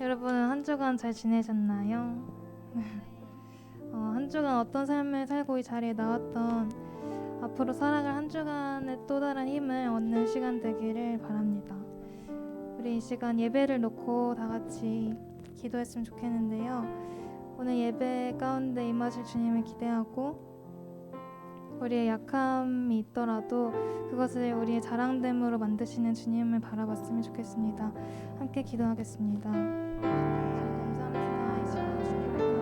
여러분은 한 주간 잘 지내셨나요? 한 주간 어떤 삶을 살고 이 자리에 나왔던 앞으로 살아갈 한 주간의 또 다른 힘을 얻는 시간 되기를 바랍니다. 우리 이 시간 예배를 놓고 다 같이 기도했으면 좋겠는데요. 오늘 예배 가운데 임하실 주님을 기대하고 우리의 약함이 있더라도 그것을 우리의 자랑됨으로 만드시는 주님을 바라봤으면 좋겠습니다. 함께 기도하겠습니다. 감사합니다. 이 시간 주님의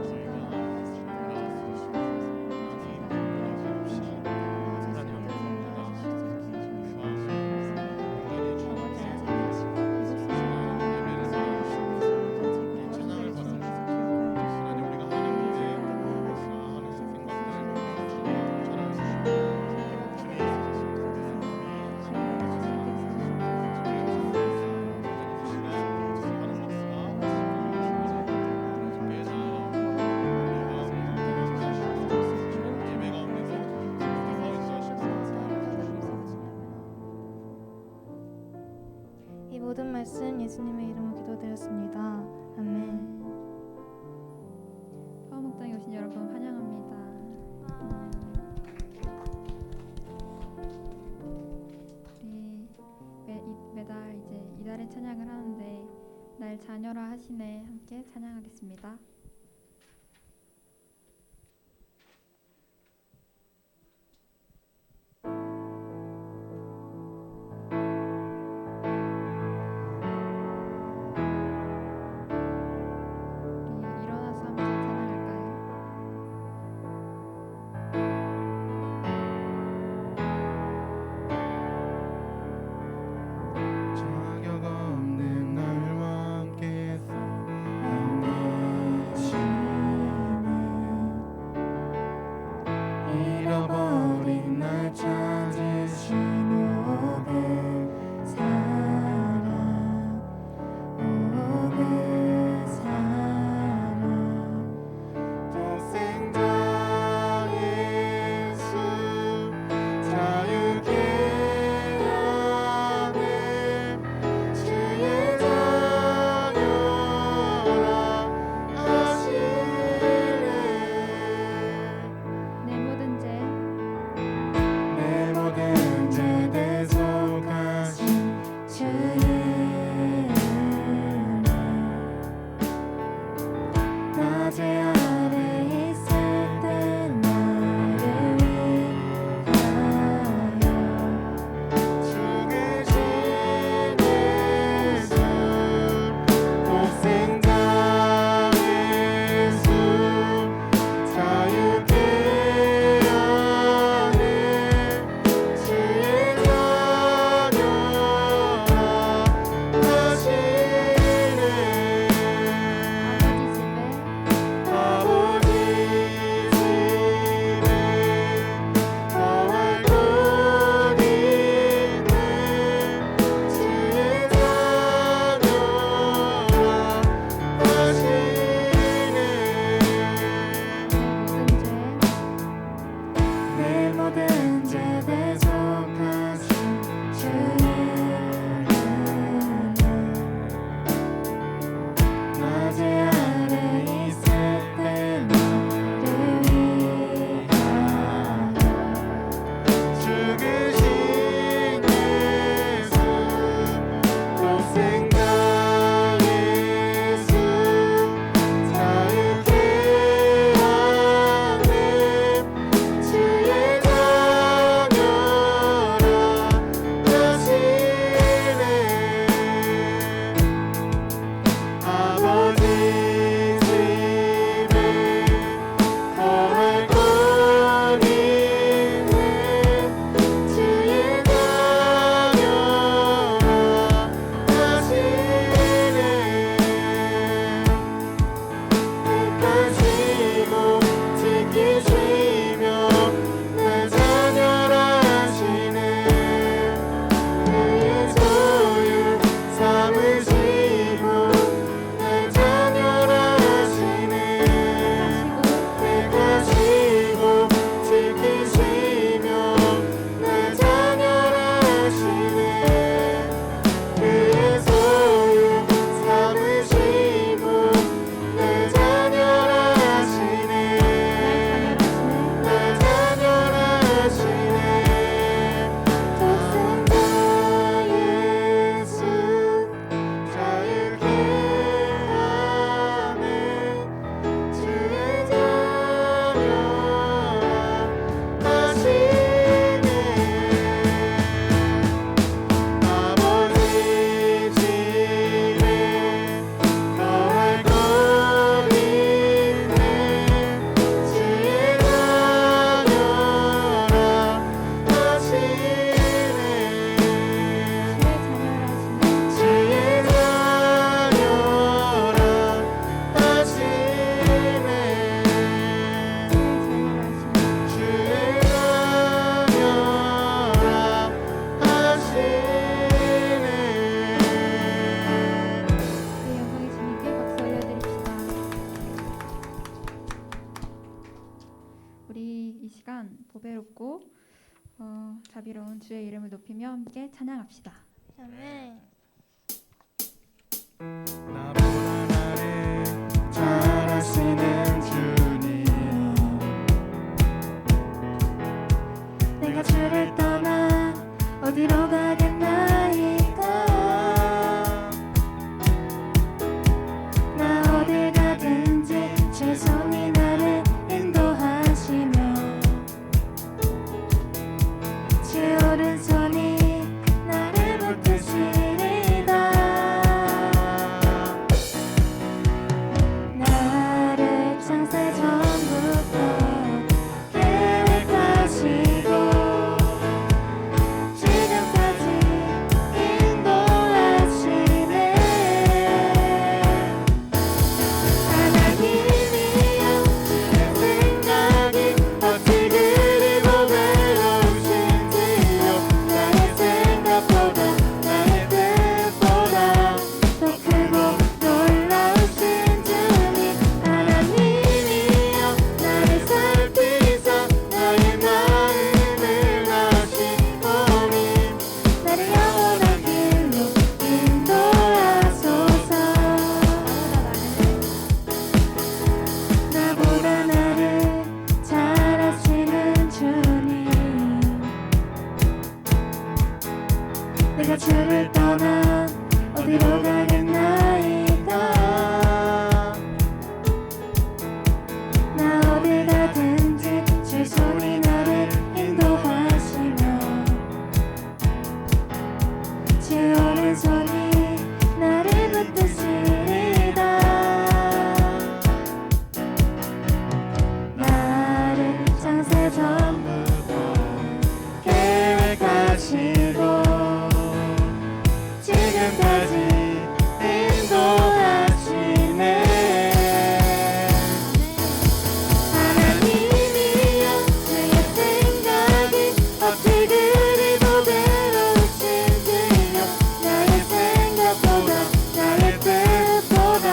모든 말씀 예수님의 이름으로 기도드렸습니다. 아멘. 화목당에 오신 여러분 환영합니다. 우리 매달 이제 이달의 찬양을 하는데 날 자녀라 하시네 함께 찬양하겠습니다. 자격 없는 날 왕께서 나는 보배롭고 자비로운 주의 이름을 높이며 함께 찬양합시다. 아멘. 나보다 나를 잘 아시는 주님, 내가 주를 떠나 어디로 가겠나이까. 나 어딜 가든지 제 손이 나를 인도하시며 제 오른손이 나를 붙드시리다. 나를 창세 전부터 계획하시고 지금까지 인도하시네. 하나님이여, 주의 생각이 어찌 그리 보배로우신지요. 나의 생각보다 나의 뜻보다 더 크고 놀라우신 주님. 하나님이여, 나를 살피사 나의 마음을 아시오니 나를 영원한 길로 인도하소서. 나보다 나를 잘 아시는 주님, 내가 주를 떠나 어디로 가겠나이까. 나 어딜 가든지 주 손이 나를 인도하시며 제 오른손이 나를 붙드시리다. 나를 창세 전부터 계획하시고 지금까지 인도하시네. 하나님이여, 주의 생각이 어찌 그리 보배로우신지요. 나의 생각보다 나의 뜻보다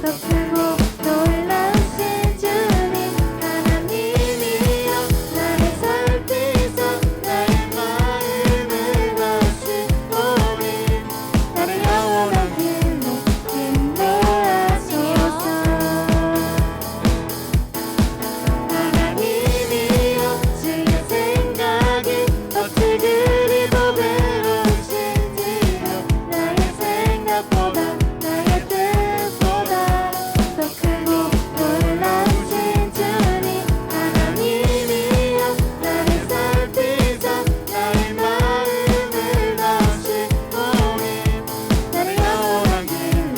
더 크고 놀라우신 주님. 하나님이여, 나를 살피사 나의 마음을 아시오니 나를 영원한 길로 인도하소서. 하나님이여, 주의 생각이 어찌 그리 보배로우신지요. 나의 생각보다 나의 뜻보다 더 크고 놀라우신 주님. 하나님이여, 나를 살피사 나의 마음을 아시오니 나를 영원한 길로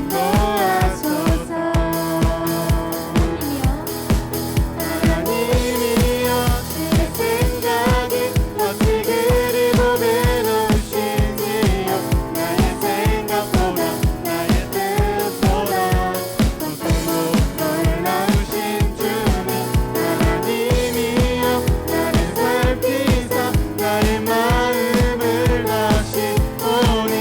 인도하소서. 하나님이여, 주의 생각이 어찌 그리 보배로우신지요. 나의 생각보다 나의 뜻보다 더 크고 놀라우신 주님. 하나님이여, 나를 살피사 나의 마음을 아시오니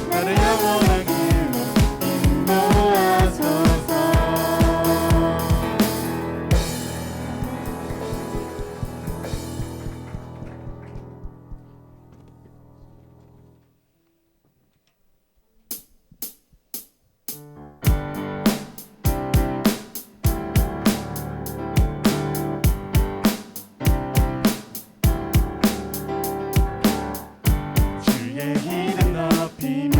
나를 영원한 길로 인도하소서. 주의 이름 높이며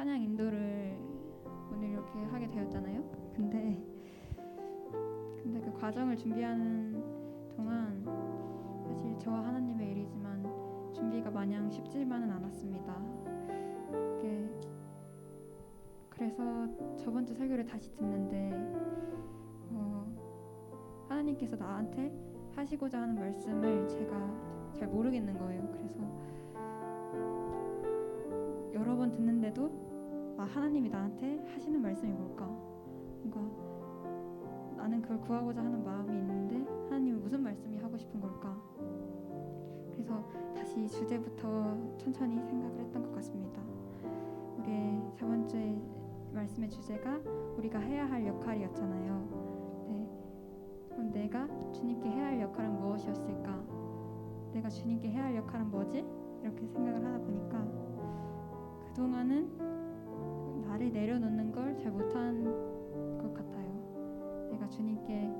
찬양 인도를 오늘 이렇게 하게 되었잖아요. 근데 그 과정을 준비하는 동안 사실 저와 하나님의 일이지만 준비가 마냥 쉽지만은 않았습니다. 그래서 저번 주 설교를 다시 듣는데 하나님께서 나한테 하시고자 하는 말씀을 제가 잘 모르겠는 거예요. 그래서 여러 번 듣는데도 하나님이 나한테 하시는 말씀이 뭘까? 뭔가 나는 그걸 구하고자 하는 마음이 있는데 하나님은 무슨 말씀이 하고 싶은 걸까? 그래서 다시 주제부터 천천히 생각을 했던 것 같습니다. 우리 저번 주에 말씀의 주제가 우리가 해야 할 역할이었잖아요. 네. 그럼 내가 주님께 해야 할 역할은 무엇이었을까? 내가 주님께 해야 할 역할은 뭐지? 이렇게 생각을 하다 보니까 그동안은 나를 내려놓는 걸 잘 못한 것 같아요. 내가 주님께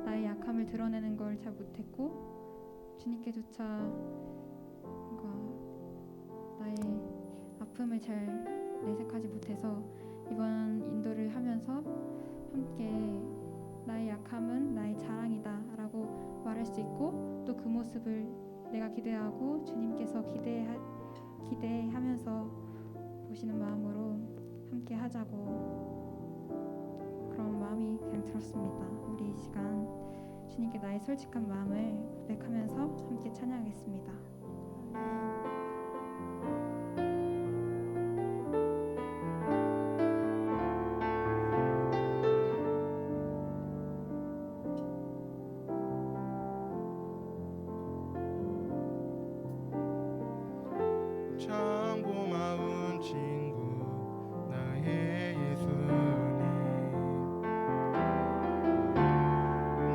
나의 약함을 드러내는 걸 잘 못했고 주님께조차 뭔가 나의 아픔을 잘 내색하지 못해서 이번 인도를 하면서 함께 나의 약함은 나의 자랑이다 라고 말할 수 있고 또 그 모습을 내가 기대하고 주님께서 기대하면서 보시는 마음으로 함께 하자고 그런 마음이 그냥 들었습니다. 우리 이 시간 주님께 나의 솔직한 마음을 고백하면서 함께 찬양하겠습니다. 참 고마운 친구 나의 예수님,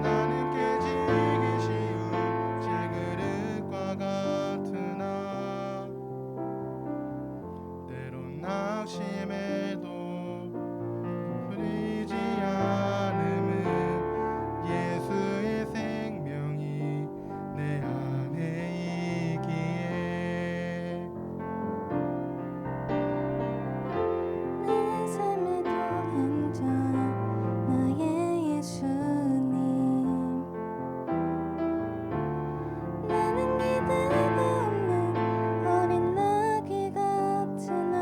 나는 깨지기 쉬운 채그릇과 같으나 때론 낙심해도 흐리지 않음은 예수의 생명이 내 안에 있기에 내 삶에도 행전 나의 예수님, 나는 기대가 없는 어린 나귀 같으나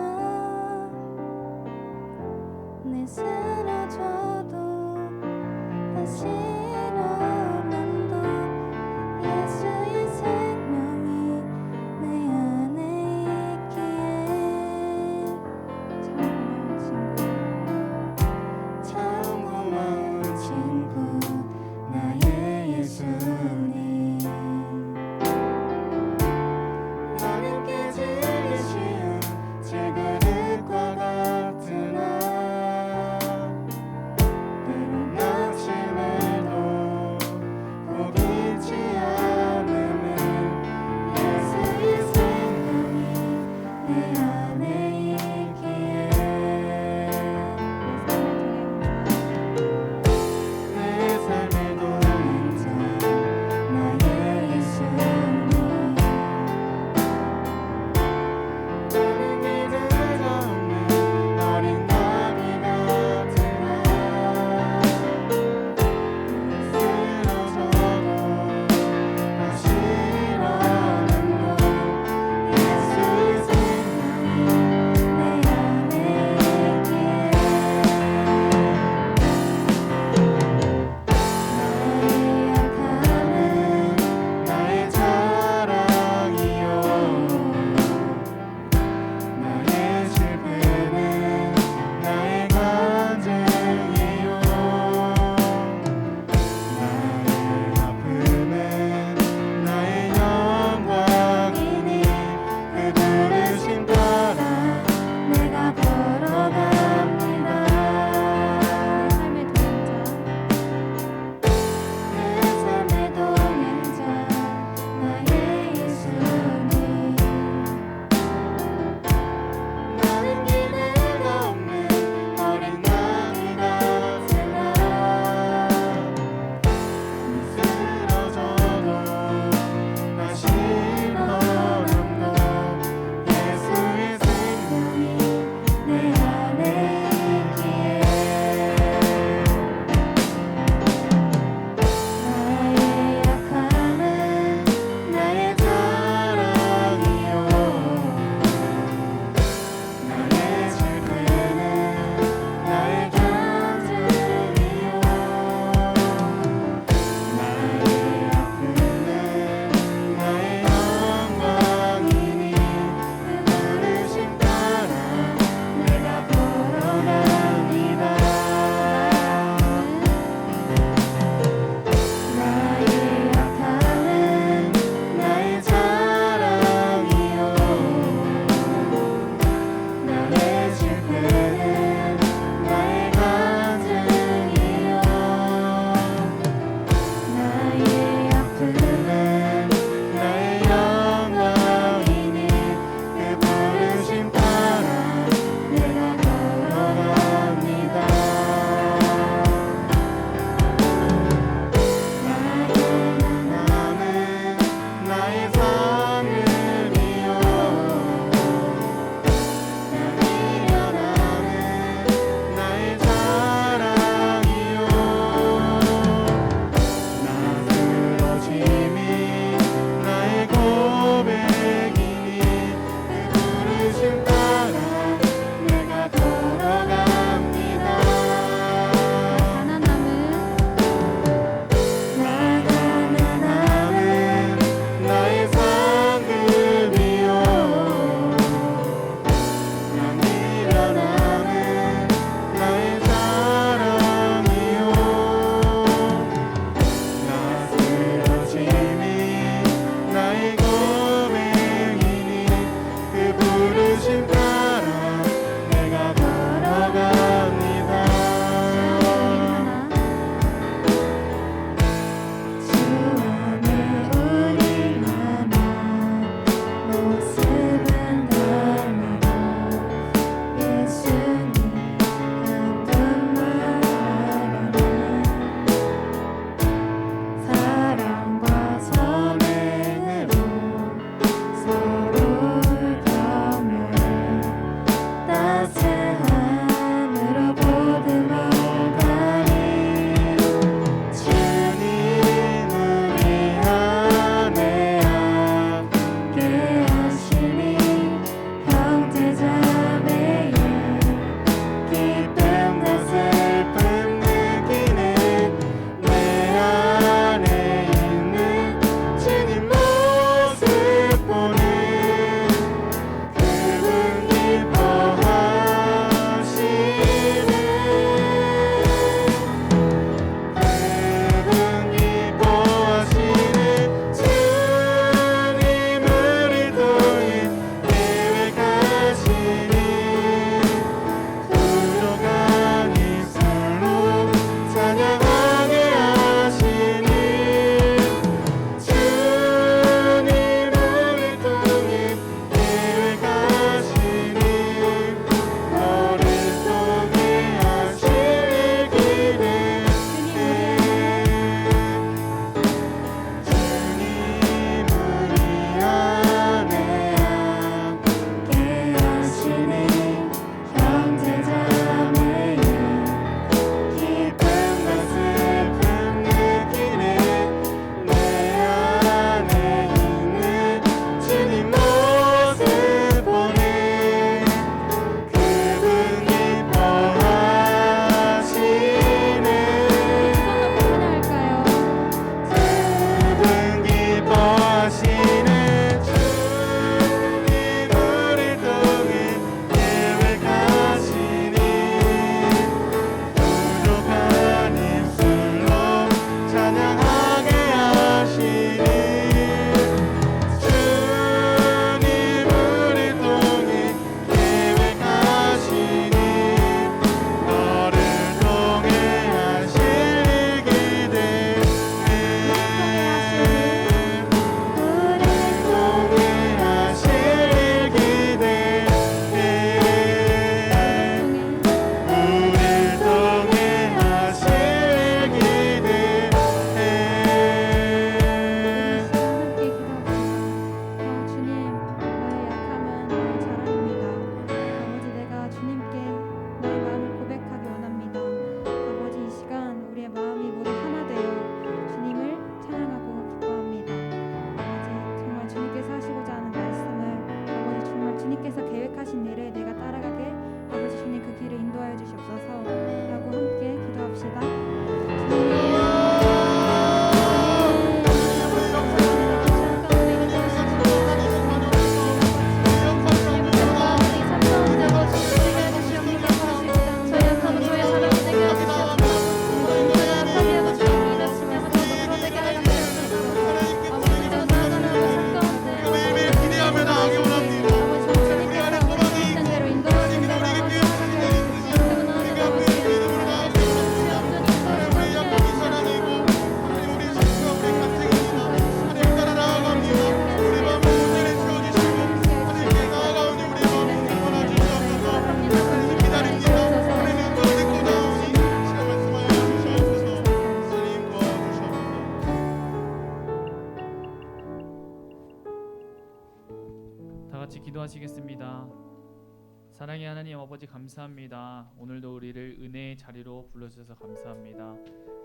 사랑의 하나님 아버지 감사합니다. 오늘도 우리를 은혜의 자리로 불러주셔서 감사합니다.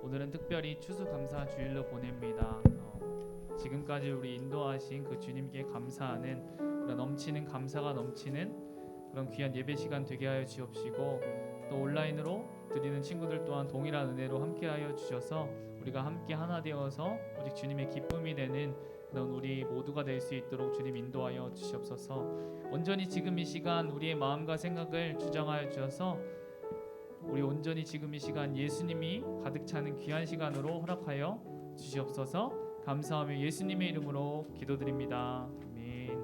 오늘은 특별히 추수감사 주일로 보냅니다. 지금까지 우리 인도하신 그 주님께 감사하는 그런 넘치는 감사가 넘치는 그런 귀한 예배 시간 되게 하여 주옵시고, 또 온라인으로 드리는 친구들 또한 동일한 은혜로 함께하여 주셔서 우리가 함께 하나 되어서 오직 주님의 기쁨이 되는 그런 우리 모두가 될 수 있도록 주님 인도하여 주시옵소서. 온전히 지금 이 시간 우리의 마음과 생각을 주장하여 주셔서 우리 온전히 지금 이 시간 예수님이 가득 차는 귀한 시간으로 허락하여 주시옵소서. 감사하며 예수님의 이름으로 기도드립니다. 아멘.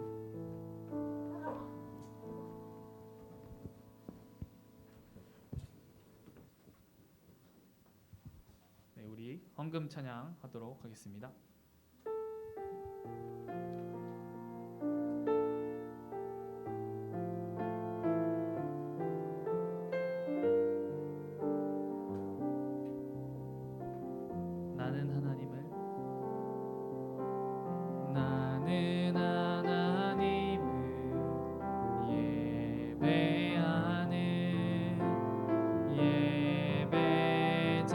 네, 우리 헌금 찬양하도록 하겠습니다. 나는 하나님을 예배하는 예배자입니다.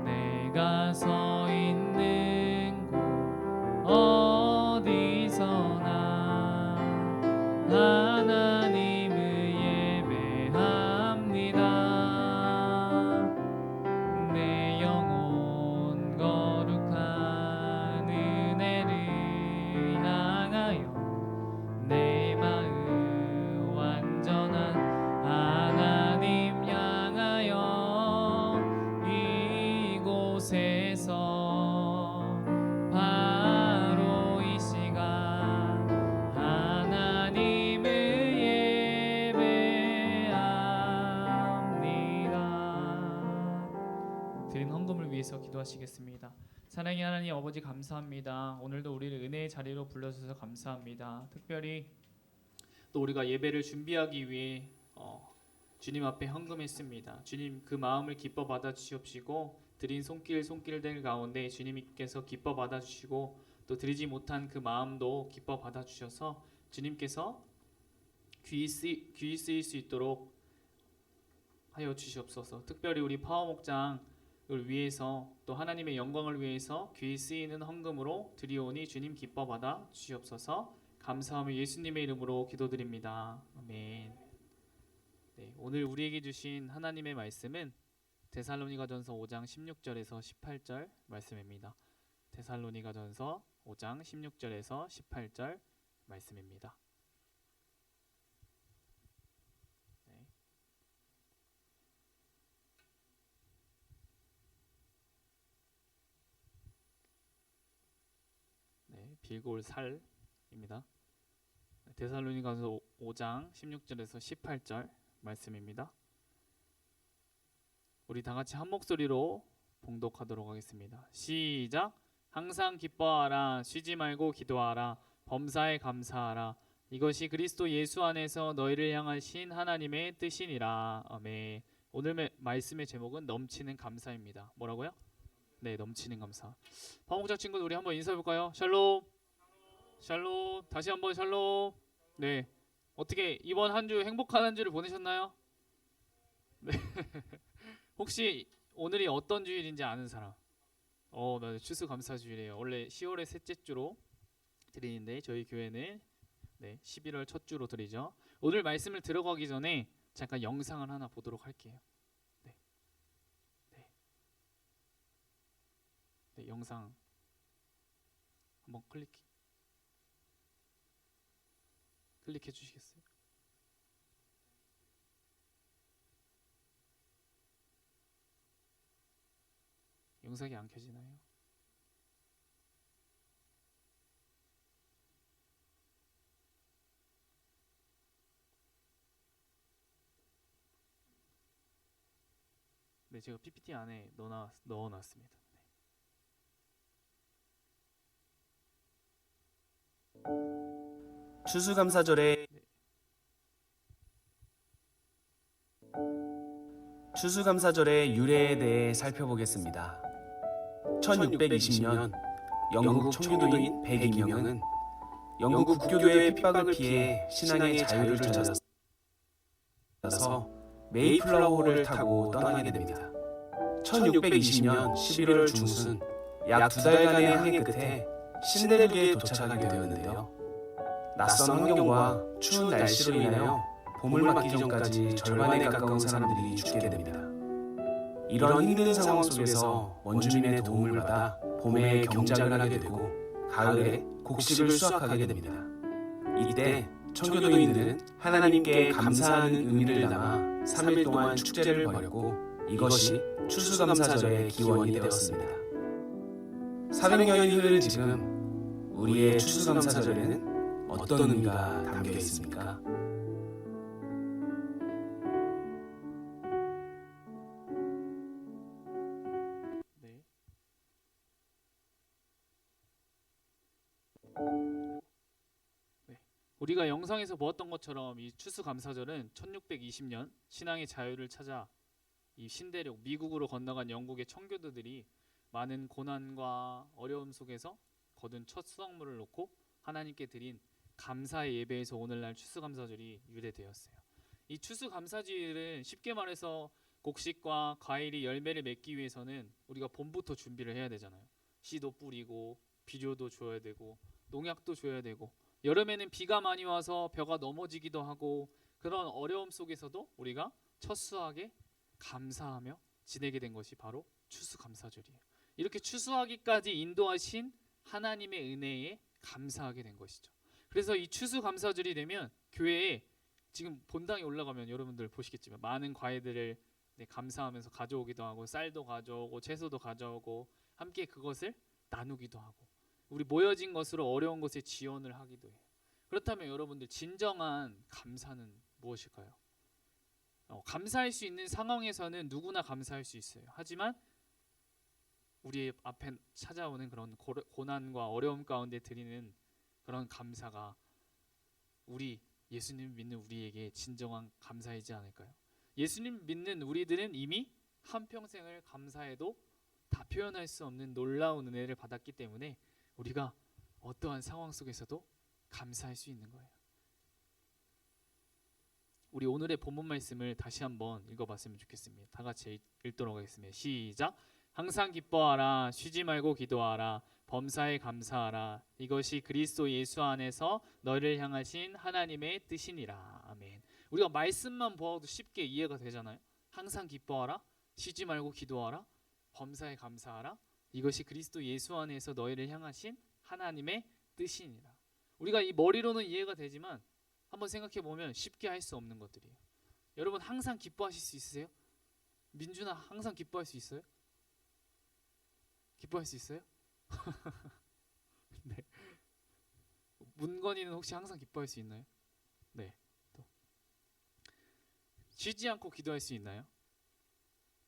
내가 서 있는 곳 어디서나 하나님을 예배합니다. 내 영혼 거룩한 은혜를 향하여 내 마음 완전한 하나님 향하여 이곳에서 바로 이 시간 하나님을 예배합니다. 드린 헌금을 위해서 기도하시겠습니다. 사랑의 하나님 아버지 감사합니다. 오늘도 우리를 은혜의 자리로 불러주셔서 감사합니다. 특별히 또 우리가 예배를 준비하기 위해 주님 앞에 헌금했습니다. 주님 그 마음을 기뻐 받아주시옵시고, 드린 손길들 가운데 주님께서 기뻐 받아주시고, 또 드리지 못한 그 마음도 기뻐 받아주셔서 주님께서 귀히 쓰일 수 있도록 하여 주시옵소서. 특별히 우리 파워목장을 위해서 또 하나님의 영광을 위해서 귀히 쓰이는 헌금으로 드리오니 주님 기뻐 받아 주시옵소서. 감사하며 예수님의 이름으로 기도드립니다. 아멘. 네, 오늘 우리에게 주신 하나님의 말씀은 데살로니가전서 5장 16절에서 18절 말씀입니다. 데살로니가전서 5장 16절에서 18절 말씀입니다. 네, 빌고 올 살입니다. 데살로니가전서 5장 16절에서 18절 말씀입니다. 우리 다 같이 한 목소리로 봉독하도록 하겠습니다. 시작. 항상 기뻐하라, 쉬지 말고 기도하라, 범사에 감사하라. 이것이 그리스도 예수 안에서 너희를 향하신 하나님의 뜻이니라. 아멘. 오늘 말씀의 제목은 넘치는 감사입니다. 뭐라고요? 네, 넘치는 감사. 파목자 친구들 우리 한번 인사해 볼까요? 샬롬. 샬롬. 다시 한번 샬롬. 네. 어떻게 이번 한 주 행복한 한 주를 보내셨나요? 네. 혹시 오늘이 어떤 주일인지 아는 사람? 네, 추수감사 주일이에요. 원래 10월의 셋째 주로 드리는데 저희 교회는 11월 첫 주로 드리죠. 오늘 말씀을 들어가기 전에 잠깐 영상을 하나 보도록 할게요. 네, 영상 한번 클릭해 주시겠어요? 영상이 안 켜지나요? 네, 제가 PPT 안에 넣어놨습니다. 추수감사절의 추수감사절의 유래에 대해 살펴보겠습니다. 1620년 영국 청교도인 102명은 영국 국교의 핍박을 피해 신앙의 자유를 찾아서 메이플라워를 타고 떠나게 됩니다. 1620년 11월 중순 약 2달간의 항해 끝에 신데렐리에 도착하게 되었는데요. 낯선 환경과 추운 날씨로 인하여 봄을 맞기 전까지 절반에 가까운 사람들이 죽게 됩니다. 이런 힘든 상황 속에서 원주민의 도움을 받아 봄에 경작을 하게 되고 가을에 곡식을 수확하게 됩니다. 이때 청교도인들은 하나님께 감사하는 의미를 담아 3일 동안 축제를 벌였고 이것이 추수감사절의 기원이 되었습니다. 400년이 흐른 지금 우리의 추수감사절에는 어떤 의미가 담겨 있습니까? 네. 우리가 영상에서 보았던 것처럼 이 추수감사절은 1620년 신앙의 자유를 찾아 이 신대륙 미국으로 건너간 영국의 청교도들이 많은 고난과 어려움 속에서 거둔 첫 수확물을 놓고 하나님께 드린 감사의 예배에서 오늘날 추수감사절이 유래되었어요. 이 추수감사절은 쉽게 말해서 곡식과 과일이 열매를 맺기 위해서는 우리가 봄부터 준비를 해야 되잖아요. 씨도 뿌리고 비료도 줘야 되고 농약도 줘야 되고 여름에는 비가 많이 와서 벼가 넘어지기도 하고 그런 어려움 속에서도 우리가 첫 수확에 감사하며 지내게 된 것이 바로 추수감사절이에요. 이렇게 추수하기까지 인도하신 하나님의 은혜에 감사하게 된 것이죠. 그래서 이 추수감사절이 되면 교회에 지금 본당에 올라가면 여러분들 보시겠지만 많은 과일들을 감사하면서 가져오기도 하고 쌀도 가져오고 채소도 가져오고 함께 그것을 나누기도 하고 우리 모여진 것으로 어려운 것에 지원을 하기도 해요. 그렇다면 여러분들 진정한 감사는 무엇일까요? 감사할 수 있는 상황에서는 누구나 감사할 수 있어요. 하지만 우리 앞에 찾아오는 그런 고난과 어려움 가운데 드리는 그런 감사가 우리 예수님 믿는 우리에게 진정한 감사이지 않을까요? 예수님 믿는 우리들은 이미 한평생을 감사해도 다 표현할 수 없는 놀라운 은혜를 받았기 때문에 우리가 어떠한 상황 속에서도 감사할 수 있는 거예요. 우리 오늘의 본문 말씀을 다시 한번 읽어봤으면 좋겠습니다. 다 같이 읽도록 하겠습니다. 시작. 항상 기뻐하라, 쉬지 말고 기도하라, 범사에 감사하라. 이것이 그리스도 예수 안에서 너를 향하신 하나님의 뜻이니라. 아멘. 우리가 말씀만 보아도 쉽게 이해가 되잖아요. 항상 기뻐하라, 쉬지 말고 기도하라, 범사에 감사하라. 이것이 그리스도 예수 안에서 너희를 향하신 하나님의 뜻이니라. 우리가 이 머리로는 이해가 되지만 한번 생각해 보면 쉽게 할 수 없는 것들이에요. 여러분 항상 기뻐하실 수 있으세요? 민준아 항상 기뻐할 수 있어요? 기뻐할 수 있어요? 네. 문건이는 혹시 항상 기뻐할 수 있나요? 네. 또 쉬지 않고 기도할 수 있나요?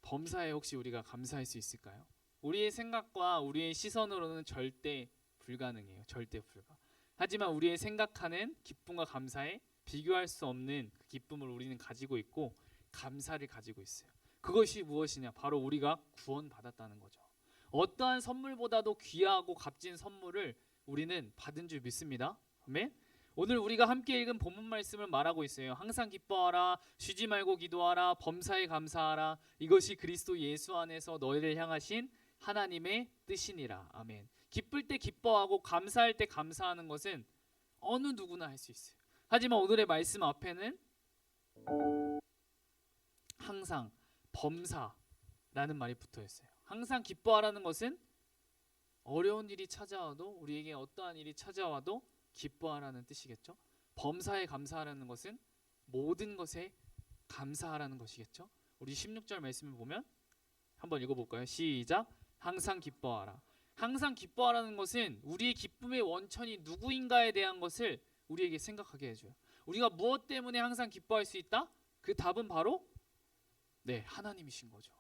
범사에 혹시 우리가 감사할 수 있을까요? 우리의 생각과 우리의 시선으로는 절대 불가능해요. 절대 불가. 하지만 우리의 생각하는 기쁨과 감사에 비교할 수 없는 그 기쁨을 우리는 가지고 있고 감사를 가지고 있어요. 그것이 무엇이냐? 바로 우리가 구원받았다는 거죠. 어떠한 선물보다도 귀하고 값진 선물을 우리는 받은 줄 믿습니다. 아멘. 오늘 우리가 함께 읽은 본문 말씀을 말하고 있어요. 항상 기뻐하라, 쉬지 말고 기도하라, 범사에 감사하라. 이것이 그리스도 예수 안에서 너희를 향하신 하나님의 뜻이니라. 아멘. 기쁠 때 기뻐하고 감사할 때 감사하는 것은 어느 누구나 할 수 있어요. 하지만 오늘의 말씀 앞에는 항상 범사라는 말이 붙어 있어요. 항상 기뻐하라는 것은 어려운 일이 찾아와도 우리에게 어떠한 일이 찾아와도 기뻐하라는 뜻이겠죠. 범사에 감사하라는 것은 모든 것에 감사하라는 것이겠죠. 우리 16절 말씀을 보면 한번 읽어볼까요? 시작. 항상 기뻐하라. 항상 기뻐하라는 것은 우리의 기쁨의 원천이 누구인가에 대한 것을 우리에게 생각하게 해줘요. 우리가 무엇 때문에 항상 기뻐할 수 있다? 그 답은 바로 하나님이신 거죠.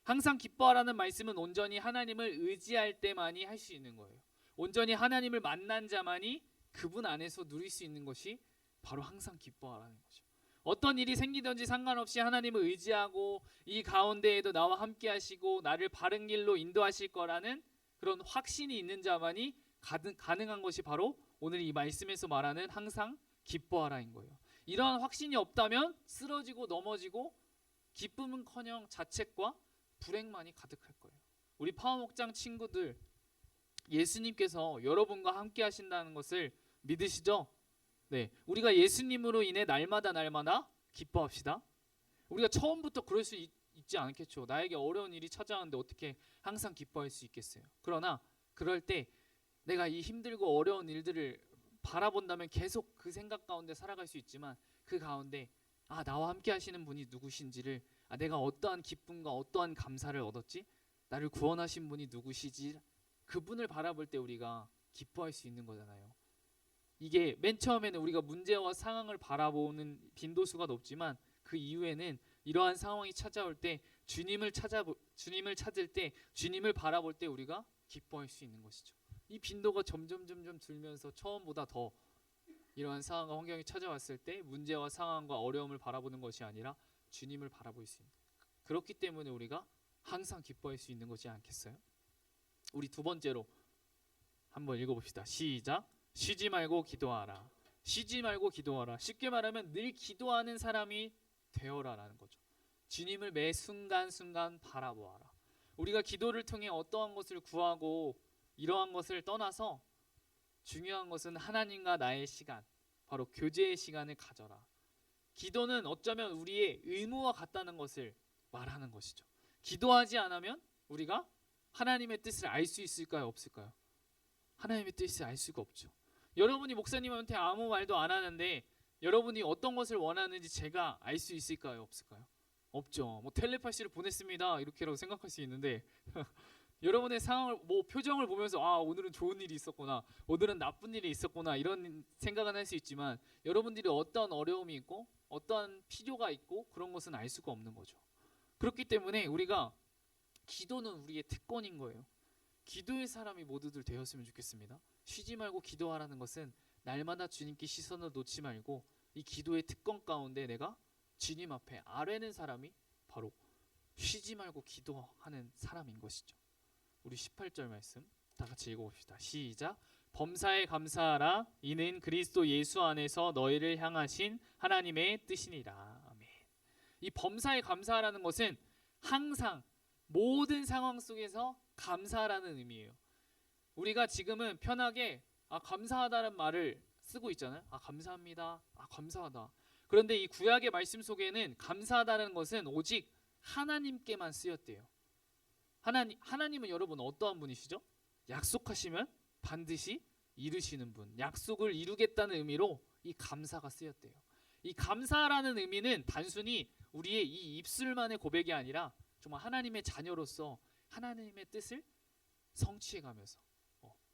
항상 기뻐하라는 말씀은 온전히 하나님을 의지할 때만이 할 수 있는 거예요. 온전히 하나님을 만난 자만이 그분 안에서 누릴 수 있는 것이 바로 항상 기뻐하라는 거죠. 어떤 일이 생기든지 상관없이 하나님을 의지하고 이 가운데에도 나와 함께 하시고 나를 바른 길로 인도하실 거라는 그런 확신이 있는 자만이 가능한 것이 바로 오늘 이 말씀에서 말하는 항상 기뻐하라인 거예요. 이러한 확신이 없다면 쓰러지고 넘어지고 기쁨은커녕 자책과 불행만이 가득할 거예요. 우리 파워목장 친구들, 예수님께서 여러분과 함께 하신다는 것을 믿으시죠? 네, 우리가 예수님으로 인해 날마다 기뻐합시다. 우리가 처음부터 그럴 수 있지 않겠죠. 나에게 어려운 일이 찾아오는데 어떻게 항상 기뻐할 수 있겠어요. 그러나 그럴 때 내가 이 힘들고 어려운 일들을 바라본다면 계속 그 생각 가운데 살아갈 수 있지만, 그 가운데 나와 함께 하시는 분이 누구신지를, 내가 어떠한 기쁨과 어떠한 감사를 얻었지, 나를 구원하신 분이 누구시지, 그분을 바라볼 때 우리가 기뻐할 수 있는 거잖아요. 이게 맨 처음에는 우리가 문제와 상황을 바라보는 빈도수가 높지만, 그 이후에는 이러한 상황이 찾아올 때 주님을 찾을 때, 주님을 바라볼 때 우리가 기뻐할 수 있는 것이죠. 이 빈도가 점점 줄면서 처음보다 더 이러한 상황과 환경이 찾아왔을 때 문제와 상황과 어려움을 바라보는 것이 아니라 주님을 바라볼 수 있는, 그렇기 때문에 우리가 항상 기뻐할 수 있는 것이 않겠어요? 우리 두 번째로 한번 읽어봅시다. 시작. 쉬지 말고 기도하라. 쉬지 말고 기도하라. 쉽게 말하면 늘 기도하는 사람이 되어라라는 거죠. 주님을 매 순간순간 바라보아라. 우리가 기도를 통해 어떠한 것을 구하고 이러한 것을 떠나서 중요한 것은 하나님과 나의 시간, 바로 교제의 시간을 가져라. 기도는 어쩌면 우리의 의무와 같다는 것을 말하는 것이죠. 기도하지 않으면 우리가 하나님의 뜻을 알 수 있을까요? 없을까요? 하나님의 뜻을 알 수가 없죠. 여러분이 목사님한테 아무 말도 안 하는데 여러분이 어떤 것을 원하는지 제가 알 수 있을까요? 없을까요? 없죠. 뭐 텔레파시를 보냈습니다 이렇게라고 생각할 수 있는데 여러분의 상황을, 표정을 보면서 오늘은 좋은 일이 있었구나, 오늘은 나쁜 일이 있었구나, 이런 생각은 할 수 있지만 여러분들이 어떠한 어려움이 있고 어떠한 필요가 있고 그런 것은 알 수가 없는 거죠. 그렇기 때문에 우리가 기도는 우리의 특권인 거예요. 기도의 사람이 모두들 되었으면 좋겠습니다. 쉬지 말고 기도하라는 것은 날마다 주님께 시선을 놓지 말고 이 기도의 특권 가운데 내가 주님 앞에 아뢰는 사람이 바로 쉬지 말고 기도하는 사람인 것이죠. 우리 18절 말씀 다 같이 읽어봅시다. 시작. 범사에 감사하라. 이는 그리스도 예수 안에서 너희를 향하신 하나님의 뜻이니라. 아멘. 이 범사에 감사하라는 것은 항상 모든 상황 속에서 감사하라는 의미예요. 우리가 지금은 편하게 감사하다는 말을 쓰고 있잖아요. 감사합니다. 감사하다. 그런데 이 구약의 말씀 속에는 감사하다는 것은 오직 하나님께만 쓰였대요. 하나님은 여러분 어떠한 분이시죠? 약속하시면 반드시 이루시는 분, 약속을 이루겠다는 의미로 이 감사가 쓰였대요. 이 감사라는 의미는 단순히 우리의 이 입술만의 고백이 아니라 정말 하나님의 자녀로서 하나님의 뜻을 성취해가면서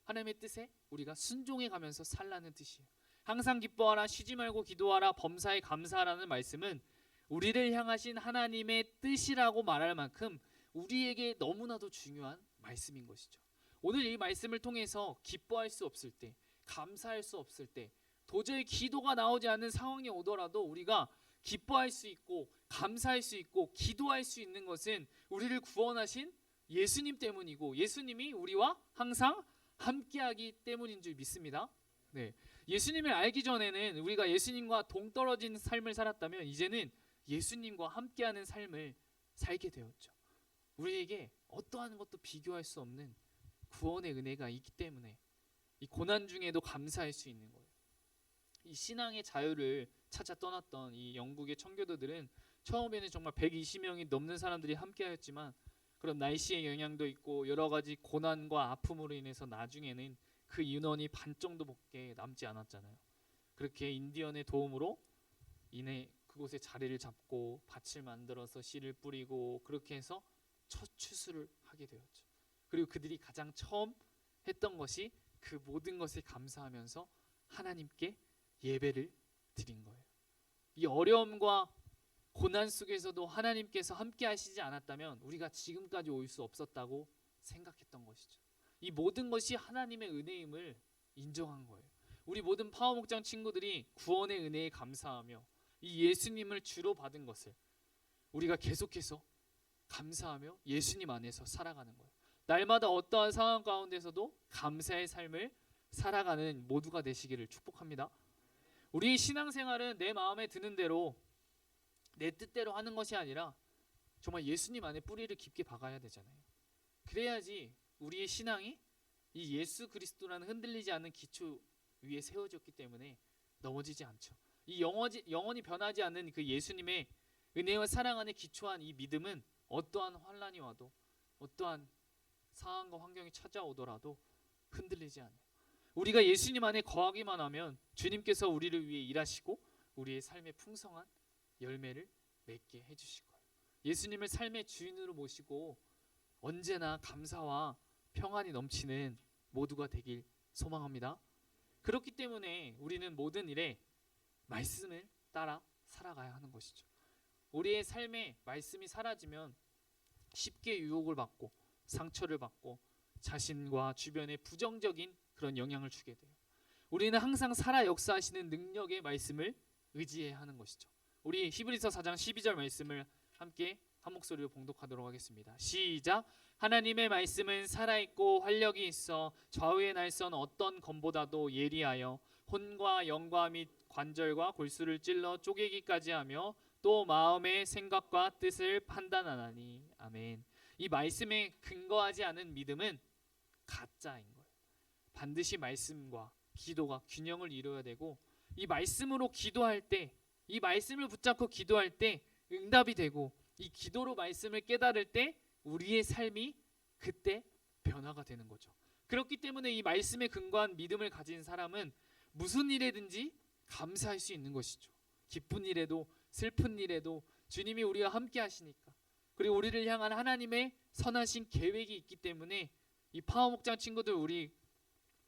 하나님의 뜻에 우리가 순종해가면서 살라는 뜻이에요. 항상 기뻐하라, 쉬지 말고 기도하라, 범사에 감사하라는 말씀은 우리를 향하신 하나님의 뜻이라고 말할 만큼 우리에게 너무나도 중요한 말씀인 것이죠. 오늘 이 말씀을 통해서 기뻐할 수 없을 때, 감사할 수 없을 때, 도저히 기도가 나오지 않는 상황이 오더라도 우리가 기뻐할 수 있고 감사할 수 있고 기도할 수 있는 것은 우리를 구원하신 예수님 때문이고 예수님이 우리와 항상 함께하기 때문인 줄 믿습니다. 네, 예수님을 알기 전에는 우리가 예수님과 동떨어진 삶을 살았다면 이제는 예수님과 함께하는 삶을 살게 되었죠. 우리에게 어떠한 것도 비교할 수 없는 구원의 은혜가 있기 때문에 이 고난 중에도 감사할 수 있는 거예요. 이 신앙의 자유를 찾아 떠났던 이 영국의 청교도들은 처음에는 정말 120명이 넘는 사람들이 함께하였지만 그런 날씨의 영향도 있고 여러 가지 고난과 아픔으로 인해서 나중에는 그 인원이 반 정도밖에 남지 않았잖아요. 그렇게 인디언의 도움으로 인해 그곳에 자리를 잡고 밭을 만들어서 씨를 뿌리고 그렇게 해서 첫 추수를 하게 되었죠. 그리고 그들이 가장 처음 했던 것이 그 모든 것을 감사하면서 하나님께 예배를 드린 거예요. 이 어려움과 고난 속에서도 하나님께서 함께 하시지 않았다면 우리가 지금까지 올 수 없었다고 생각했던 것이죠. 이 모든 것이 하나님의 은혜임을 인정한 거예요. 우리 모든 파워목장 친구들이 구원의 은혜에 감사하며 이 예수님을 주로 받은 것을 우리가 계속해서 감사하며 예수님 안에서 살아가는 거예요. 날마다 어떠한 상황 가운데서도 감사의 삶을 살아가는 모두가 되시기를 축복합니다. 우리의 신앙생활은 내 마음에 드는 대로 내 뜻대로 하는 것이 아니라 정말 예수님 안에 뿌리를 깊게 박아야 되잖아요. 그래야지 우리의 신앙이 이 예수 그리스도라는 흔들리지 않는 기초 위에 세워졌기 때문에 넘어지지 않죠. 이 영원히 변하지 않는 그 예수님의 은혜와 사랑 안에 기초한 이 믿음은 어떠한 환란이 와도 어떠한 상황과 환경이 찾아오더라도 흔들리지 않아요. 우리가 예수님 안에 거하기만 하면 주님께서 우리를 위해 일하시고 우리의 삶의 풍성한 열매를 맺게 해주실 거예요. 예수님을 삶의 주인으로 모시고 언제나 감사와 평안이 넘치는 모두가 되길 소망합니다. 그렇기 때문에 우리는 모든 일에 말씀을 따라 살아가야 하는 것이죠. 우리의 삶에 말씀이 사라지면 쉽게 유혹을 받고 상처를 받고 자신과 주변에 부정적인 그런 영향을 주게 돼요. 우리는 항상 살아 역사하시는 능력의 말씀을 의지해야 하는 것이죠. 우리 히브리서 4장 12절 말씀을 함께 한 목소리로 봉독하도록 하겠습니다. 시작. 하나님의 말씀은 살아있고 활력이 있어 좌우의 날선 어떤 검보다도 예리하여 혼과 영과 및 관절과 골수를 찔러 쪼개기까지 하며 또 마음의 생각과 뜻을 판단하나니. 아멘. 이 말씀에 근거하지 않은 믿음은 가짜인 거예요. 반드시 말씀과 기도가 균형을 이루어야 되고 이 말씀으로 기도할 때, 이 말씀을 붙잡고 기도할 때 응답이 되고 이 기도로 말씀을 깨달을 때 우리의 삶이 그때 변화가 되는 거죠. 그렇기 때문에 이 말씀에 근거한 믿음을 가진 사람은 무슨 일에든지 감사할 수 있는 것이죠. 기쁜 일에도 슬픈 일에도 주님이 우리와 함께 하시니까, 그리고 우리를 향한 하나님의 선하신 계획이 있기 때문에 이 파워 목장 친구들 우리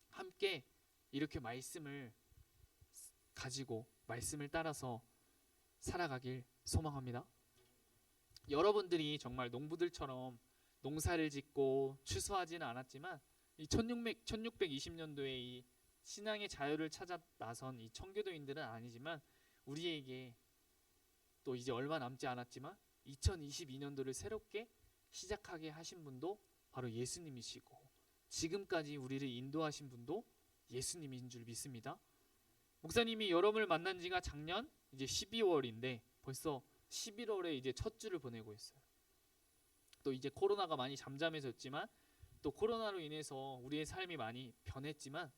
함께 이렇게 말씀을 가지고 말씀을 따라서 살아가길 소망합니다. 여러분들이 정말 농부들처럼 농사를 짓고 추수하지는 않았지만 이 1620년도에 이 신앙의 자유를 찾아 나선 이 청교도인들은 아니지만 우리에게 또 이제 얼마 남지 않았지만 2022년도를 새롭게 시작하게 하신 분도 바로 예수님이시고 지금까지 우리를 인도하신 분도 예수님인 줄 믿습니다. 목사님이 여러분을 만난 지가 작년 이제 12월인데 벌써 11월에 이제 첫 주를 보내고 있어요. 또 이제 코로나가 많이 잠잠해졌지만 또 코로나로 인해서 우리의 삶이 많이 변했지만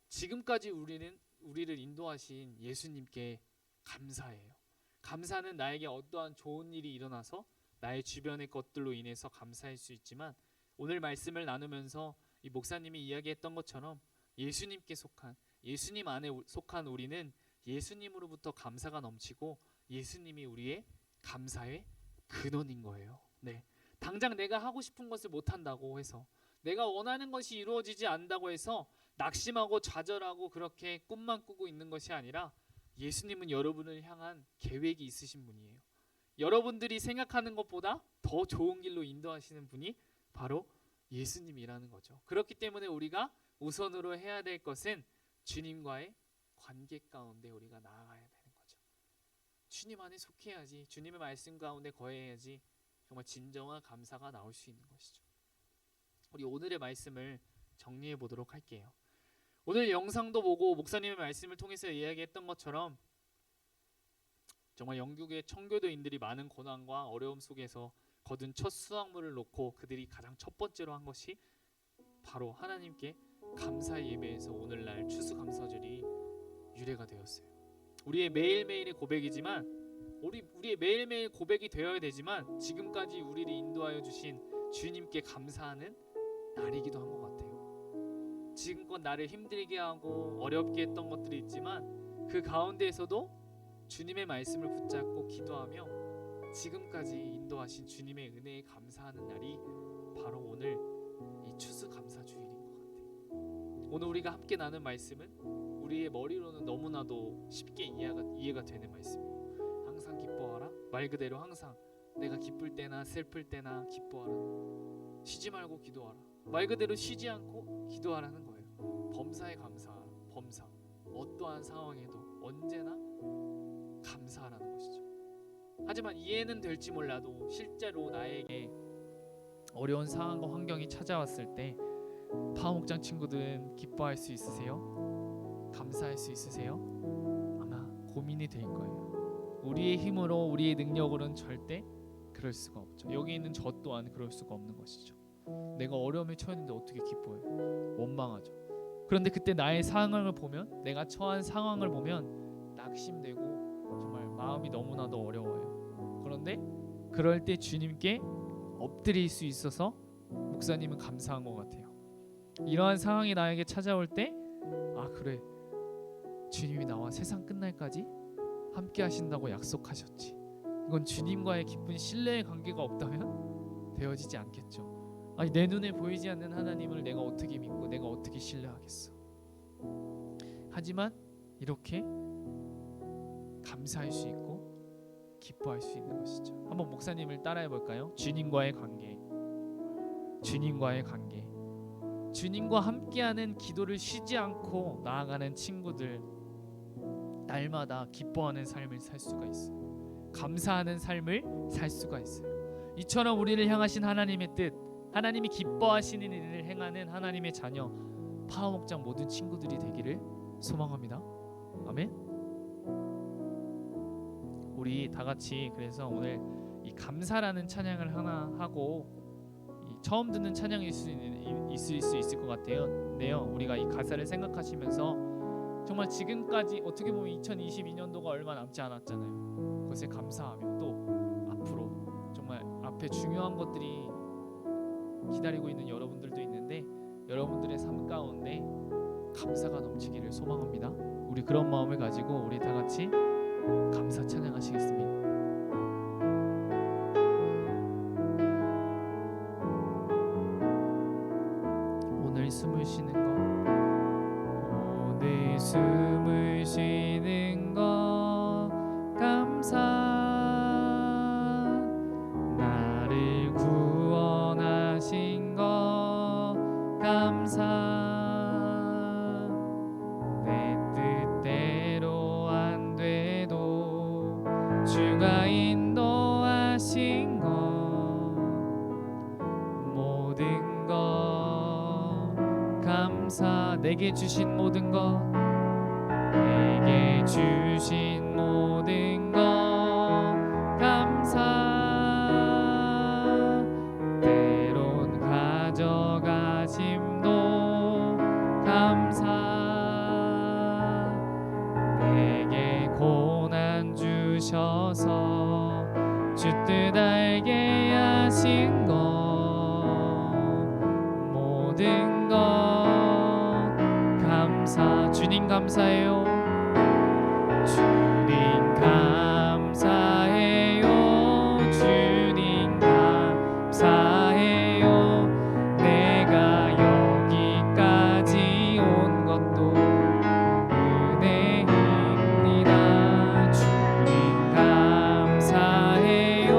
지금까지 우리를 인도하신 예수님께 감사해요. 감사는 나에게 어떠한 좋은 일이 일어나서 나의 주변의 것들로 인해서 감사할 수 있지만 오늘 말씀을 나누면서 이 목사님이 이야기했던 것처럼 예수님께 속한, 예수님 안에 속한 우리는 예수님으로부터 감사가 넘치고 예수님이 우리의 감사의 근원인 거예요. 네. 당장 내가 하고 싶은 것을 못한다고 해서, 내가 원하는 것이 이루어지지 않는다고 해서 낙심하고 좌절하고 그렇게 꿈만 꾸고 있는 것이 아니라 예수님은 여러분을 향한 계획이 있으신 분이에요. 여러분들이 생각하는 것보다 더 좋은 길로 인도하시는 분이 바로 예수님이라는 거죠. 그렇기 때문에 우리가 우선으로 해야 될 것은 주님과의 관계 가운데 우리가 나아가야 되는 거죠. 주님 안에 속해야지, 주님의 말씀 가운데 거해야지 정말 진정한 감사가 나올 수 있는 것이죠. 우리 오늘의 말씀을 정리해 보도록 할게요. 오늘 영상도 보고 목사님의 말씀을 통해서 이야기했던 것처럼 정말 영국의 청교도인들이 많은 고난과 어려움 속에서 거둔 첫 수확물을 놓고 그들이 가장 첫 번째로 한 것이 바로 하나님께 감사의 예배에서 오늘날 추수감사절이 유래가 되었어요. 우리의 매일매일의 고백이지만 우리의 매일매일 고백이 되어야 되지만 지금까지 우리를 인도하여 주신 주님께 감사하는 날이기도 한 것 같아요. 지금껏 나를 힘들게 하고 어렵게 했던 것들이 있지만 그 가운데에서도 주님의 말씀을 붙잡고 기도하며 지금까지 인도하신 주님의 은혜에 감사하는 날이 바로 오늘 이 추수감사주일인 것 같아요. 오늘 우리가 함께 나눈 말씀은 우리의 머리로는 너무나도 쉽게 이해가 되는 말씀이에요. 항상 기뻐하라. 말 그대로 항상 내가 기쁠 때나 슬플 때나 기뻐하라. 쉬지 말고 기도하라. 말 그대로 쉬지 않고 기도하라는 거예요. 범사에 감사하라. 범사. 어떠한 상황에도 언제나 감사하라는 것이죠. 하지만 이해는 될지 몰라도 실제로 나에게 어려운 상황과 환경이 찾아왔을 때 파워목장 친구들은 기뻐할 수 있으세요? 감사할 수 있으세요? 아마 고민이 될 거예요. 우리의 힘으로 우리의 능력으로는 절대 그럴 수가 없죠. 여기 있는 저 또한 그럴 수가 없는 것이죠. 내가 어려움에 처했는데 어떻게 기뻐해요? 원망하죠. 그런데 그때 나의 상황을 보면, 내가 처한 상황을 보면 낙심되고 정말 마음이 너무나도 어려워요. 그런데 그럴 때 주님께 엎드릴 수 있어서 목사님은 감사한 것 같아요. 이러한 상황이 나에게 찾아올 때, 아 그래, 주님이 나와 세상 끝날까지 함께 하신다고 약속하셨지. 이건 주님과의 깊은 신뢰의 관계가 없다면 되어지지 않겠죠. 아니, 내 눈에 보이지 않는 하나님을 내가 어떻게 믿고 내가 어떻게 신뢰하겠어. 하지만 이렇게 감사할 수 있고 기뻐할 수 있는 것이죠. 한번 목사님을 따라해 볼까요? 주님과의 관계, 주님과의 관계. 주님과 함께하는 기도를 쉬지 않고 나아가는 친구들, 날마다 기뻐하는 삶을 살 수가 있어요. 감사하는 삶을 살 수가 있어요. 이처럼 우리를 향하신 하나님의 뜻, 하나님이 기뻐하시는 일을 행하는 하나님의 자녀, 파워목장 모든 친구들이 되기를 소망합니다. 아멘. 우리 다 같이 그래서 오늘 이 감사라는 찬양을 하나 하고, 이 처음 듣는 찬양일 수 있을 것 같아요. 우리가 이 가사를 생각하시면서 정말 지금까지 어떻게 보면 2022년도가 얼마 남지 않았잖아요. 그것에 감사하며 또 앞으로 정말 앞에 중요한 것들이 기다리고 있는 여러분들도 있는데, 여러분들의 삶 가운데 감사가 넘치기를 소망합니다. 우리 그런 마음을 가지고 우리 다 같이 감사 찬양하시겠습니다. 오늘 숨을 쉬는 것, 오늘 숨을 쉬는 것 감사, 나를 구원하신 것 감사, 내 뜻대로 안 돼도 주가 인도하신 것, 모든 것 감사, 내게 주신 모든 것, 내게 주신 모든 것 감사, 때론 가져가심도 감사, 내게 고난 주셔서 주 뜻 알게 하신 것, 모든 것 감사. 주님 감사해요. 주님 감사해요. 주님 감사해요. 내가 여기까지 온 것도 은혜입니다. 주님 감사해요.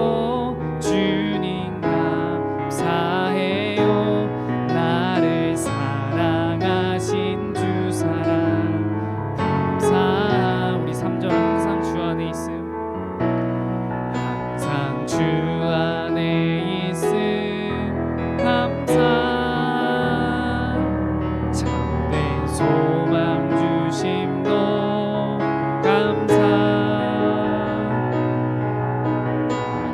주님 감사해요. 나를 사랑하신 주 사랑 감사. 우리 3절 항상 주 안에 있음, 항상 주 안에 있음 감사, 참된 소망 주심도 감사,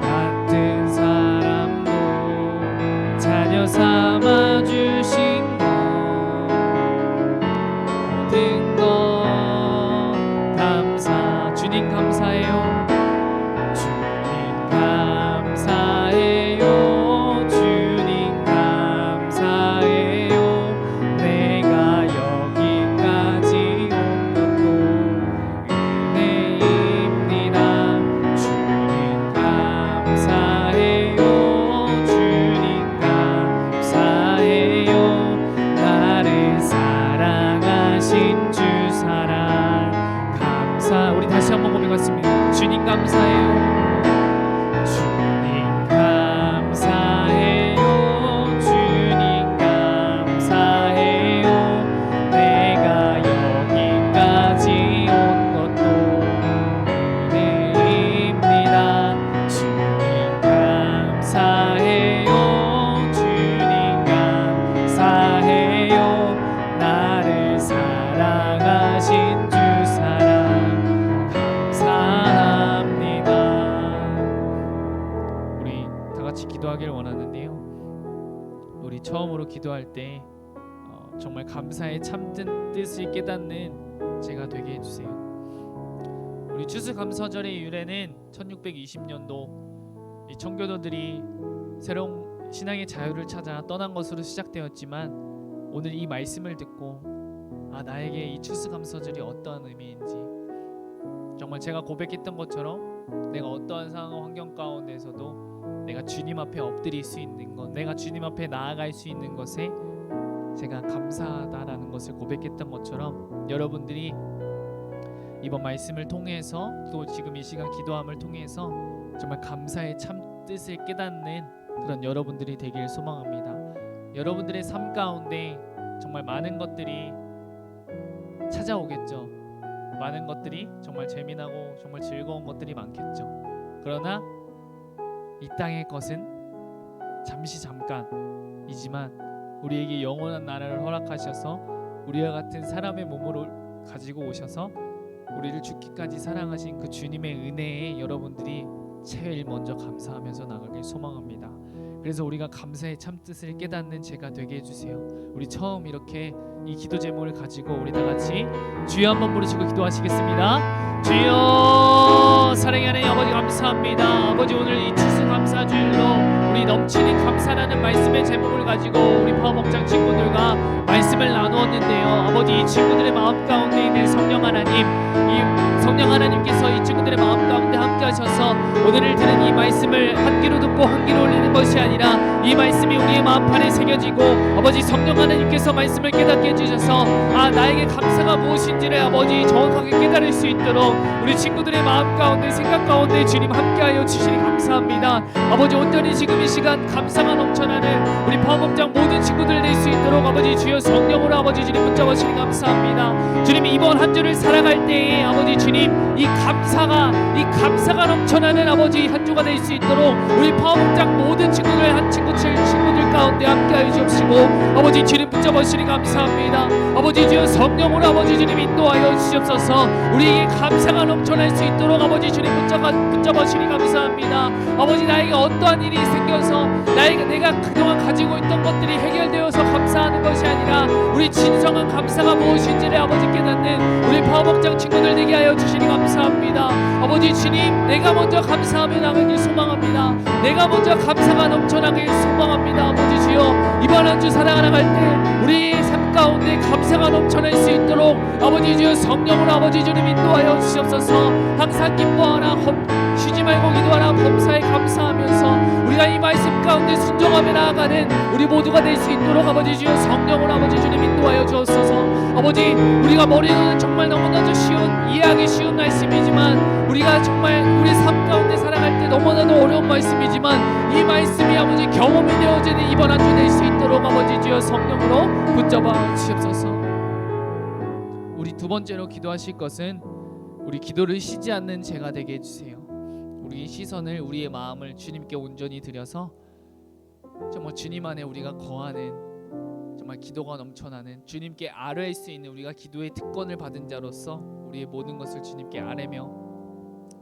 같은 사람도 자녀 삼아 주신 것, 모든 것 감사. 주님 감사해요. 주님 감사해요. 주님 감사해요. 내가 여기까지 온 것도 은혜입니다. 주님 감사해요. 주님 감사해요. 나를 사랑하신 주 사랑 감사. 우리 다시 한번 고백하겠습니다. 주님 감사해요. 주님 감사해요. 주님 감사해요. 내가 여기까지 온 것도 은혜입니다. 주님 감사해요. 주님 하신 주 사랑 감사합니다. 우리 다 같이 기도하길 원하는데요. 우리 처음으로 기도할 때 정말 감사의 참된 뜻을 깨닫는 제가 되게 해주세요. 우리 추수감사절의 유래는 1620년도 이 청교도들이 새로운 신앙의 자유를 찾아 떠난 것으로 시작되었지만, 오늘 이 말씀을 듣고 나에게 이 추수감사절이 어떠한 의미인지, 정말 제가 고백했던 것처럼 내가 어떠한 상황 환경 가운데서도 내가 주님 앞에 엎드릴 수 있는 것, 내가 주님 앞에 나아갈 수 있는 것에 제가 감사하다라는 것을 고백했던 것처럼, 여러분들이 이번 말씀을 통해서 또 지금 이 시간 기도함을 통해서 정말 감사의 참 뜻을 깨닫는 그런 여러분들이 되길 소망합니다. 여러분들의 삶 가운데 정말 많은 것들이 찾아오겠죠. 많은 것들이 정말 재미나고 정말 즐거운 것들이 많겠죠. 그러나 이 땅의 것은 잠시 잠깐이지만 우리에게 영원한 나라를 허락하셔서 우리와 같은 사람의 몸으로 가지고 오셔서 우리를 죽기까지 사랑하신 그 주님의 은혜에 여러분들이 제일 먼저 감사하면서 나가길 소망합니다. 그래서 우리가 감사의 참뜻을 깨닫는 제가 되게 해주세요. 우리 처음 이렇게 이 기도 제목을 가지고 우리 다 같이 주여 한번 부르시고 기도하시겠습니다. 주여, 사랑의 하나님 아버지 감사합니다. 아버지, 오늘 이 추수감사주일로 우리 넘치는 감사라는 말씀의 제목을 가지고 우리 파워목장 친구들과 말씀을 나누었는데요. 아버지, 이 친구들의 마음 가운데 있는 성령 하나님, 이 성령 하나님께서 이 친구들의 마음 가운데 함께 하셔서 오늘을 들은 이 말씀을 한 귀로 듣고 한 귀로 올리는 것이 아니라 이 말씀이 우리의 마음판에 새겨지고, 아버지 성령 하나님께서 말씀을 깨닫게 해주셔서 나에게 감사가 무엇인지를 아버지 정확하게 깨달을 수 있도록 우리 친구들의 마음 가운데 생각 가운데 주님 함께하여 주시니 감사합니다. 아버지, 온전히 지금 이 시간 감사가 넘쳐나는 우리 파워목장 모든 친구들 될 수 있도록 아버지 주여 성령으로 아버지 주님 붙잡으시니 감사합니다. 주님, 이번 한 주를 살아갈 때에 아버지 주님 이 감사가 넘쳐나는 아버지 한 주가 될 수 있도록 우리 파워목장 모든 친구들 한 친구들 가운데 함께하여 주옵시고 아버지 주님 붙잡으시니 감사합니다. 아버지 주여 성령으로 아버지 주님 인도하여 주시옵소서. 우리에게 감사가 넘쳐날 수 있도록 아버지 주님 붙잡으시니 감사합니다. 아버지, 나에게 어떠한 일이 생겨서 내가 그동안 가지고 있던 것들이 해결되어서 감사하는 것이 아니라 우리 진정한 감사가 무엇인지를 아버지 깨닫는 우리 파워목장 친구들 되게 하여 주시니 감사합니다. 아버지 주님, 내가 먼저 감사하며 나가길 소망합니다. 내가 먼저 감사가 넘쳐나길 소망합니다. 아버지 주여, 이번 한 주 살아가갈 때 우리 삶 가운데 감사가 넘쳐날 수 있도록 아버지 주여 성령으로 아버지 주님 인도하여 주시옵소서. 항상 기뻐하라, 쉬지 말고 기도하라, 범사에 감사하면서 우리가 이 말씀 가운데 순종하며 나아가는 우리 모두가 될 수 있도록 아버지 주여 성령으로 아버지 주님 인도하여 주옵소서. 아버지, 우리가 머리로는 정말 너무나도 이해하기 쉬운 말씀이지만 우리가 정말 우리 삶 가운데 살아갈 때 너무나도 어려운 말씀이지만 이 말씀이 아버지 경험이 되어지는 이번 한 주 될 수 있도록 아버지 주여 성령으로 붙잡아 주시옵소서. 우리 두 번째로 기도하실 것은 우리 기도를 쉬지 않는 제가 되게 해주세요. 우리의 시선을, 우리의 마음을 주님께 온전히 드려서 정말 주님 안에 우리가 거하는 정말 기도가 넘쳐나는 주님께 아뢰할 수 있는 우리가 기도의 특권을 받은 자로서 우리의 모든 것을 주님께 아뢰며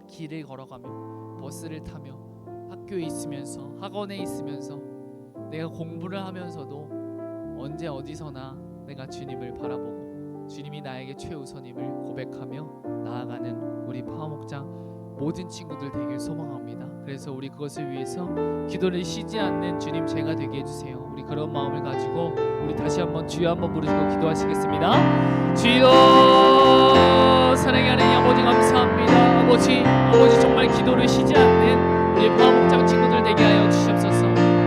길을 걸어가며 버스를 타며 학교에 있으면서 학원에 있으면서 내가 공부를 하면서도 언제 어디서나 내가 주님을 바라보고 주님이 나에게 최우선임을 고백하며 나아가는 우리 파워목장 모든 친구들 되길 소망합니다. 그래서 우리 그것을 위해서 기도를 쉬지 않는 주님 제가 되게 해주세요. 우리 그런 마음을 가지고 우리 다시 한번 주여 한번 부르시고 기도하시겠습니다. 주여, 사랑의 하나님 아버지 감사합니다. 아버지 정말 기도를 쉬지 않는 우리 파워목장 친구들 되게 하여 주시옵소서.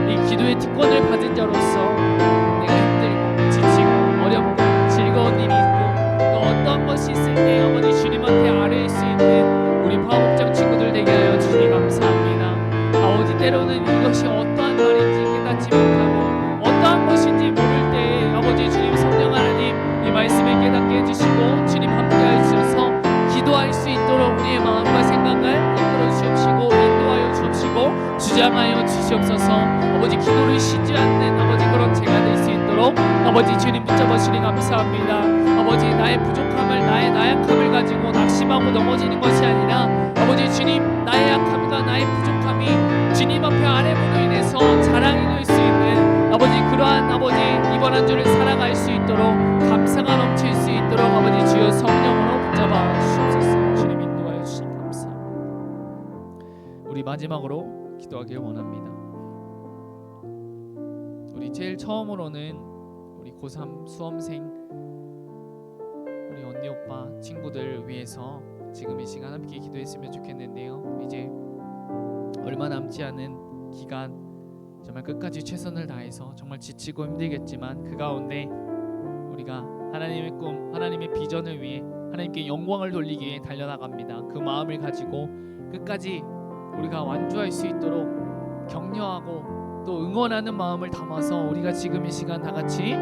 이 기도의 특권을 받은 자로서 내가 힘들고 지치고 어렵고 즐거운 일이 있고 또 어떤 것이 있을 때 아버지 주님한테 아뢰일 수 있는 우리 파워목장 친구들 되게 하여 주시니 감사합니다. 아버지, 때로는 이것이 어떠한 말인지 깨닫지 못하고 어떠한 것인지 모를 때 아버지 주님 성령 하나님 이 말씀을 깨닫게 해주시고 주님 함께하여 주셔서 기도할 수 있도록 우리의 마음과 생각을 이끌어 주옵시고 인도하여 주옵시고 주장하여 주시옵소서. 아버지, 기도를 쉬지 않는 아버지 그런 제가 될 수 있도록 아버지 주님 붙잡아 주시니 감사합니다. 아버지, 나의 부족함을, 나의 나약함을 가지고 낙심하고 넘어지는 것이 아니라 아버지 주님, 나의 약함과 나의 부족함이 주님 앞에 아뢰므로 인해서 자랑이 될 수 있는 아버지, 그러한 아버지 이번 한 주를 살아갈 수 있도록, 감사가 넘칠 수 있도록 아버지 주여 성령으로 붙잡아 주시옵소서. 주님 인도하여 주시니 감사합니다. 우리 마지막으로 기도하길 원합니다. 우리 제일 처음으로는 우리 고3 수험생, 우리 언니 오빠 친구들 위해서 지금 이 시간 함께 기도했으면 좋겠는데요. 이제 얼마 남지 않은 기간, 정말 끝까지 최선을 다해서 정말 지치고 힘들겠지만 그 가운데 우리가 하나님의 꿈, 하나님의 비전을 위해 하나님께 영광을 돌리기 위해 달려나갑니다. 그 마음을 가지고 끝까지 우리가 완주할 수 있도록 격려하고 또 응원하는 마음을 담아서 우리가 지금 이 시간 다 같이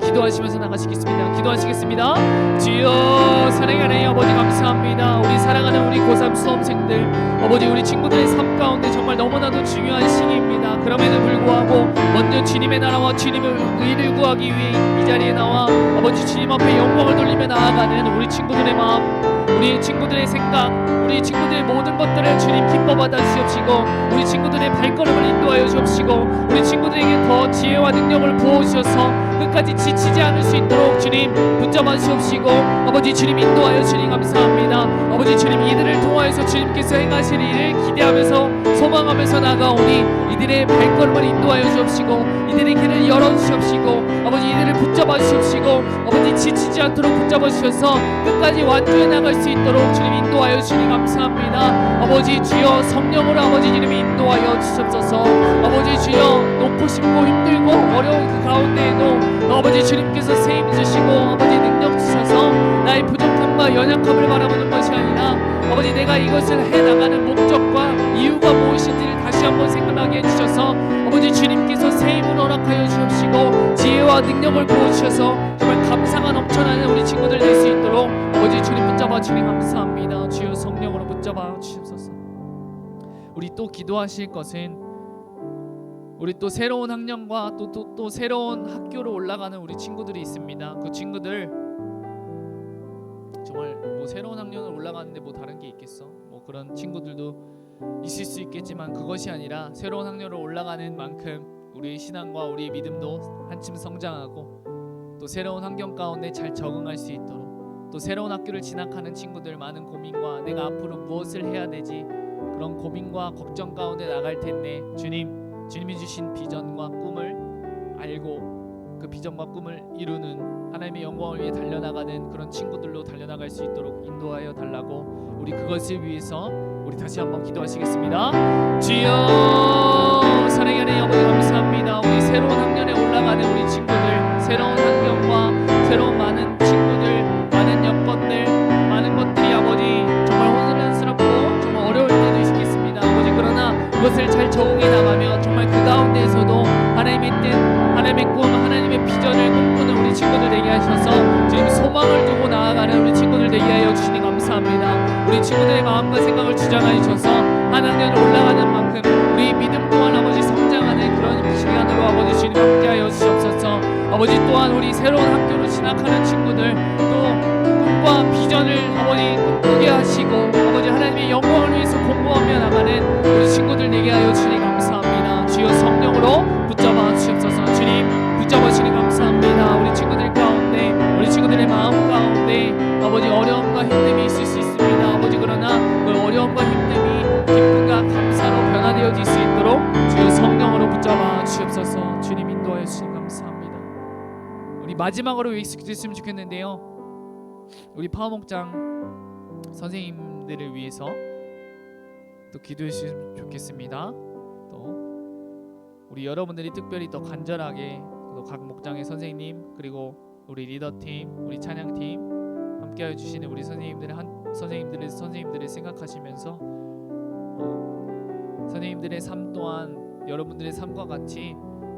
기도하시면서 나가시겠습니다. 기도하시겠습니다. 주여, 사랑의 하나님 아버지 감사합니다. 우리 사랑하는 우리 고3 수험생들, 아버지 우리 친구들의 삶 가운데 정말 너무나도 중요한 시기입니다. 그럼에도 불구하고 먼저 주님의 나라와 주님의 의를 구하기 위해 이 자리에 나와 아버지 주님 앞에 영광을 돌리며 나아가는 우리 친구들의 마음, 우리 친구들의 생각, 우리 친구들의 모든 것들을 주님 기뻐 받아 주시옵시고, 우리 친구들의 발걸음을 인도하여 주옵시고, 우리 친구들에게 더 지혜와 능력을 부어 주셔서 끝까지 지치지 않을 수 있도록 주님 붙잡아 주옵시고, 아버지 주님 인도하여 주니 감사합니다. 아버지 주님, 이들을 통하여서 주님께서 행하실 일을 기대하면서 소망하면서 나가오니 이들의 발걸음을 인도하여 주옵시고, 이들의 길을 열어주시옵시고, 아버지 이들을 붙잡아 주옵시고, 아버지 지치지 않도록 붙잡아 주셔서 끝까지 완주해 나갈 수 있도록 주님 인도하여 주니 감사합니다. 아버지 주여 성령으로 아버지 주님 인도하여 주옵소서. 아버지 주여, 놓고 싶고 힘들고 어려운 그 가운데에도 아버지 주님께서 세임 주시고 아버지 능력 주셔서 나의 부족함과 연약함을 바라보는 것이 아니라 아버지 내가 이것을 해나가는 목적과 이유가 무엇인지를 다시 한번 생각하게 해주셔서 아버지 주님께서 세임을 허락하여 주옵시고 지혜와 능력을 부어주셔서 정말 감사가 넘쳐나는 우리 친구들 될 수 있도록 아버지 주님 붙잡아 주님 감사합니다. 주여 성령으로 붙잡아 주시옵소서. 우리 또 기도하실 것은 우리 또 새로운 학년과 또 새로운 학교로 올라가는 우리 친구들이 있습니다. 그 친구들 정말 뭐 새로운 학년을 올라가는데 뭐 다른 게 있겠어? 뭐 그런 친구들도 있을 수 있겠지만 그것이 아니라 새로운 학년으로 올라가는 만큼 우리의 신앙과 우리의 믿음도 한층 성장하고 또 새로운 환경 가운데 잘 적응할 수 있도록, 또 새로운 학교를 진학하는 친구들 많은 고민과 내가 앞으로 무엇을 해야 되지 그런 고민과 걱정 가운데 나갈 텐데 주님이 주신 비전과 꿈을 알고 그 비전과 꿈을 이루는 하나님의 영광을 위해 달려나가는 그런 친구들로 달려나갈 수 있도록 인도하여 달라고, 우리 그것을 위해서 우리 다시 한번 기도하시겠습니다. 주여, 사랑의 하나님 아버지 감사합니다. 우리 새로운 학년에 올라가는 우리 친구들, 새로운 환경과 새로운 많은 친구들, 많은 여건들, 많은 것들이 아버지 정말 혼란스럽고 정말 어려울 때도 있겠습니다. 아버지 그러나 그것을 잘 적응해 나가며 정말 그 가운데에서도 하나님의 뜻, 하나님의 꿈, 하나님의 비전을 꿈꾸는 우리 친구들 되게 하셔서 지금 소망을 두고 나아가는 우리 친구들 되게 하여 주시니 감사합니다. 우리 친구들의 마음과 생각을 주장하여 주셔서 한 학년을 올라가는 만큼 우리 믿음 또한 아버지 성장하는 그런 시간으로 아버지 주님 함께하여 주시옵소서. 아버지 또한 우리 새로운 학교로 진학하는 친구들 또 꿈과 비전을 아버지 꿈꾸게 하시고 아버지 하나님의 영광을 위해서 공부하며 나가는 우리 친구들 되게 하여 주시니 감사합니다. 주여 성령으로 붙잡아 주시옵소서. 주님 붙잡아 주시니 감사합니다. 우리 친구들 가운데, 우리 친구들의 마음 가운데 아버지 어려움과 힘듦이 있을 수 있습니다. 아버지 그러나 그 어려움과 힘듦이 기쁨과 감사로 변화되어질 수 있도록 주여 성령으로 붙잡아 주시옵소서. 주님 인도하여 주시니 감사합니다. 우리 마지막으로 기도했으면 좋겠는데요. 우리 파워목장 선생님들을 위해서 또 기도해 주시면 좋겠습니다. 또 우리 여러분들이 특별히 더 간절하게 또 각 목장의 선생님 그리고 우리 리더팀, 우리 찬양팀 함께하여 주시는 우리 선생님들을 생각하시면서 선생님들의 삶 또한 여러분들의 삶과 같이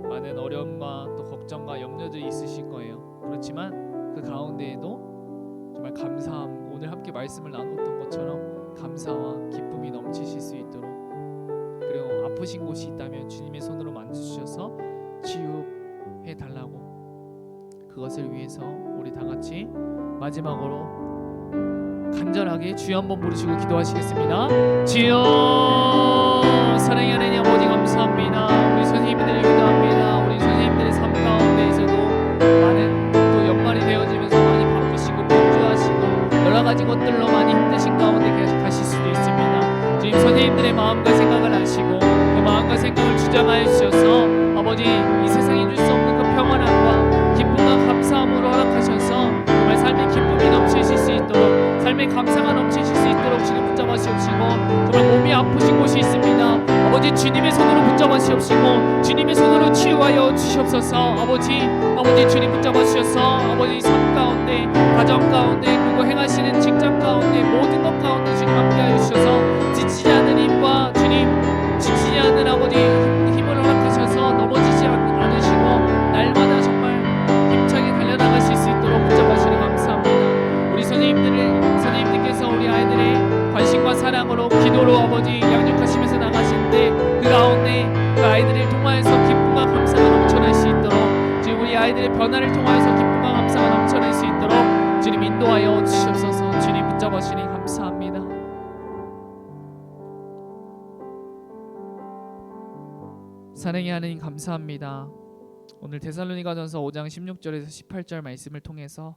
많은 어려움과 또 걱정과 염려들이 있으실 거예요. 그렇지만 그 가운데에도 정말 감사함, 오늘 함께 말씀을 나눴던 것처럼 감사와 기쁨이 넘치실 수 있도록, 그리고 아프신 곳이 있다면 주님의 손으로 만져주셔서 치유해 달라고, 그것을 위해서 우리 다 같이 마지막으로 간절하게 주여 한번 부르시고 기도하시겠습니다. 주여, 사랑의 하나님 아버지 감사합니다. 우리 선생님들을 기도합니다. 우리 선생님들의 삶 가운데에서도 많은 또 연말이 되어지면서 많이 바쁘시고 분주하시고 여러 가지 것들로 많이 힘드신 가운데 가실 수도 있습니다. 주님, 선생님들의 마음과 생각을 아시고 그 마음과 생각을 주장하여 주셔서 아버지, 이 세상이 줄 수 없는 그 평안함과 기쁨과 감사함으로 허락하셔서 정말 삶의 기쁨이 넘치실 수 있도록, 삶의 감사가 넘치실 수 있도록 주님 붙잡아 주시옵시고, 정말 몸이 아프신 곳이 있습니다. 아버지, 주님의 손으로 붙잡아 주시옵시고 주님의 손으로 치유하여 주시옵소서. 아버지 주님 붙잡아 주셔서 아버지 삶 가운데, 가정 가운데, 그리고 행하시는 직장 가운데, 모든 것 가운데 주님 함께하여 주셔서 지치지 않는 힘과 주님, 지치지 않는 아버지 힘을 허락하셔서 넘어지지 않으시고 날마다 정말 힘차게 달려나가실 수 있도록 붙잡아 주시니 감사합니다. 우리 선생님들께서 우리 아이들의 관심과 사랑으로, 기도로 아버지 양육하시면서 나가시는데 그 가운데 그 아이들을 통하여서 기쁨과 감사가 넘쳐날 수 있도록, 주님 우리 아이들의 변화를 통하여서 기쁨과 감사가 넘쳐날 수 있도록 주님 인도하여 주시옵소서. 주님 붙잡아 주시니 감사합니다. 사랑의 하나님 감사합니다. 오늘 데살로니가전서 5장 16절에서 18절 말씀을 통해서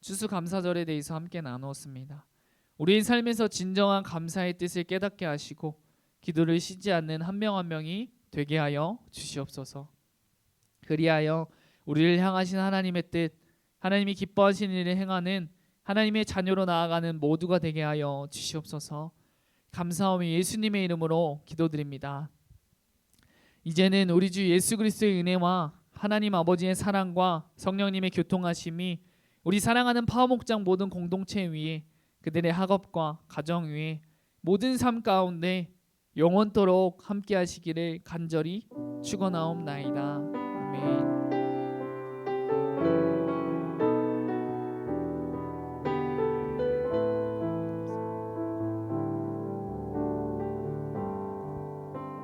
추수감사절에 대해서 함께 나누었습니다. 우리의 삶에서 진정한 감사의 뜻을 깨닫게 하시고 기도를 쉬지 않는 한 명 한 명이 되게 하여 주시옵소서. 그리하여 우리를 향하신 하나님의 뜻, 하나님이 기뻐하시는 일을 행하는 하나님의 자녀로 나아가는 모두가 되게 하여 주시옵소서. 감사하며 예수님의 이름으로 기도드립니다. 이제는 우리 주 예수 그리스도의 은혜와 하나님 아버지의 사랑과 성령님의 교통하심이 우리 사랑하는 파워목장 모든 공동체 위에, 그들의 학업과 가정 위에, 모든 삶 가운데 영원토록 함께 하시기를 간절히 축원하옵나이다. 아멘.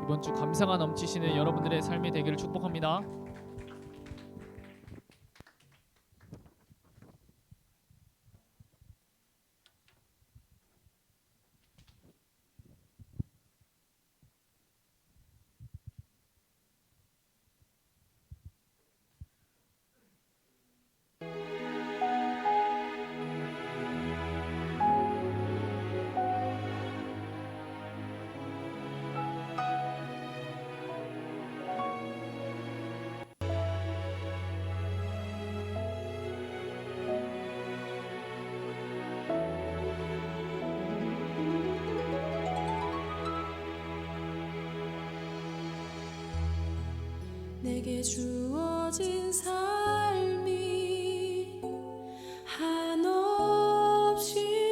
이번 주 감사가 넘치시는 여러분들의 삶이 되기를 축복합니다. 내게 주어진 삶이 한없이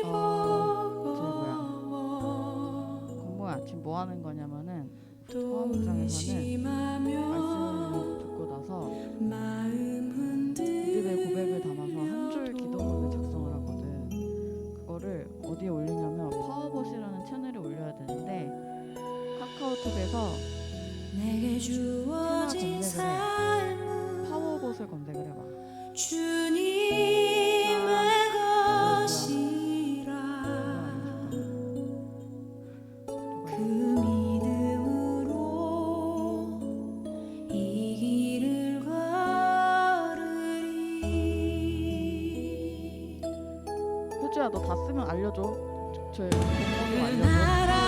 버거워 공부야 지금 뭐 하는 거냐면은 또 포함장에서는 말씀을 의심하며 듣고 나서 마음 믿음의 고백을 담아서 한 줄 흔들려도 기도문을 작성을 하거든. 그거를 어디에 올리냐면 파워봇이라는 채널에 올려야 되는데 카카오톡에서 내게 주어진 검색을 해. 삶은 파워봇을 검색을 해봐. 주님의 것이라 그 믿음으로 이 길을 걸으리. 효주야 너 다 쓰면 알려줘. 저 번호 그 알려줘. 나라